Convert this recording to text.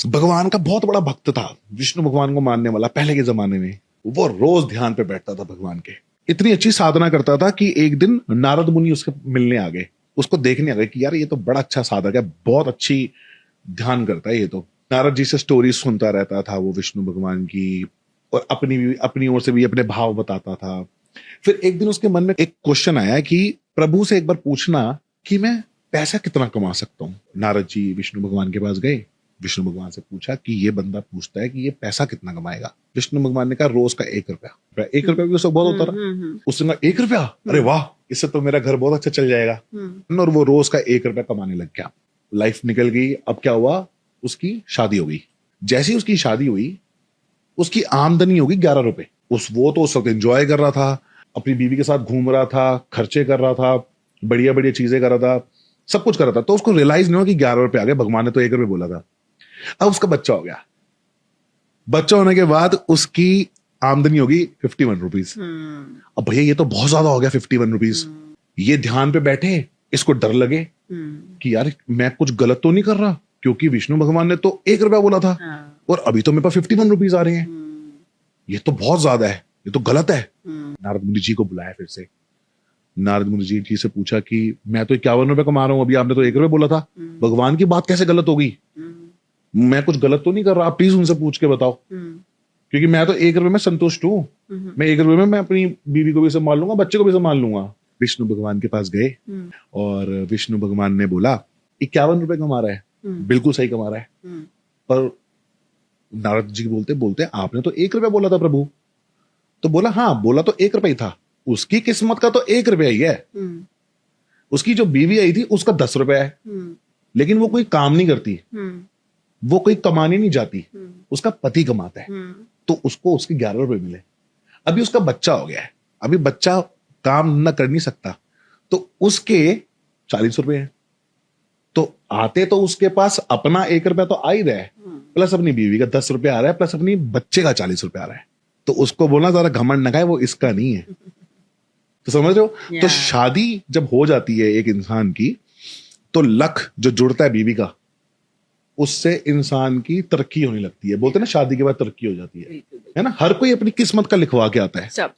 भगवान का बहुत बड़ा भक्त था, विष्णु भगवान को मानने वाला पहले के जमाने में। वो रोज ध्यान पे बैठता था भगवान के, इतनी अच्छी साधना करता था कि एक दिन नारद मुनि उसके मिलने आ गए, उसको देखने आ गए कि यार ये तो बड़ा अच्छा साधक है, बहुत अच्छी ध्यान करता है ये तो। नारद जी से स्टोरी सुनता रहता था वो विष्णु भगवान की, और अपनी ओर से भी अपने भाव बताता था। फिर एक दिन उसके मन में एक क्वेश्चन आया कि प्रभु से एक बार पूछना कि मैं पैसा कितना कमा सकता हूँ। नारद जी विष्णु भगवान के पास गए, विष्णु भगवान से पूछा कि ये बंदा पूछता है कि ये पैसा कितना कमाएगा। विष्णु भगवान ने कहा रोज का 1 रुपया। 1 रुपया भी उसको बहुत होता रहा। उसने कहा 1 रुपया, अरे वाह, इससे तो मेरा घर बहुत अच्छा चल जाएगा। और वो रोज का 1 रुपया कमाने लग गया। लाइफ निकल गई। अब क्या हुआ, उसकी शादी हो गई। जैसे ही उसकी शादी हुई, उसकी आमदनी होगी 11 रुपए। वो तो उस वक्त एंजॉय कर रहा था, अपनी बीवी के साथ घूम रहा था, खर्चे कर रहा था, बढ़िया बढ़िया चीजें कर रहा था, सब कुछ कर रहा था। तो उसको रियलाइज नहीं हुआ कि 11 रुपए आ गए, भगवान ने तो 1 रुपए बोला था। अब उसका बच्चा हो गया। बच्चा होने के बाद उसकी आमदनी होगी 51 रुपीज। अब भैया ये तो बहुत ज्यादा हो गया 51 रुपीज। ये ध्यान पे बैठे, इसको डर लगे कि यार मैं कुछ गलत तो नहीं कर रहा, क्योंकि विष्णु भगवान ने तो 1 रुपया बोला था और अभी तो मेरे पास 51 रुपीज आ रहे हैं। ये तो बहुत ज्यादा है, ये तो गलत है। नारद मुनि जी को बुलाया फिर से। नारद मुनि जी से पूछा कि मैं तो 51 रुपए कमा रहा हूं, अभी आपने तो 1 रुपया बोला था, भगवान की बात कैसे गलत होगी? मैं कुछ गलत तो नहीं कर रहा, आप प्लीज उनसे पूछ के बताओ, क्योंकि मैं तो 1 रुपए में संतुष्ट हूँ। मैं 1 रुपए में मैं अपनी बीवी को भी संभाल लूंगा, बच्चे को भी संभाल लूंगा। विष्णु भगवान के पास गए और विष्णु भगवान ने बोला 51 रुपए कमा रहा है, बिल्कुल सही कमा रहा है, पर नारद जी बोलते बोलते आपने तो 1 रुपया बोला था प्रभु। तो बोला हाँ, बोला तो 1 रुपया ही था, उसकी किस्मत का तो 1 रुपया ही है। उसकी जो बीवी आई थी उसका 10 रुपया है, लेकिन वो कोई काम नहीं करती, वो कोई कमाने नहीं जाती, उसका पति कमाता है, तो उसको उसके 11 रुपए मिले। अभी उसका बच्चा हो गया है, अभी बच्चा काम न कर नहीं सकता, तो उसके 40 रुपए हैं। तो आते तो उसके पास अपना 1 रुपया तो आ ही रहा है, प्लस अपनी बीवी का 10 रुपया आ रहा है, प्लस अपनी बच्चे का 40 रुपया आ रहा है। तो उसको बोलना जरा घमंड न खाए, वो इसका नहीं है। तो समझ रहे हो? तो शादी जब हो जाती है एक इंसान की, तो लक जो जुड़ता है बीवी का, उससे इंसान की तरक्की होने लगती है। बोलते हैं ना शादी के बाद तरक्की हो जाती है ना? हर कोई अपनी किस्मत का लिखवा के आता है। सब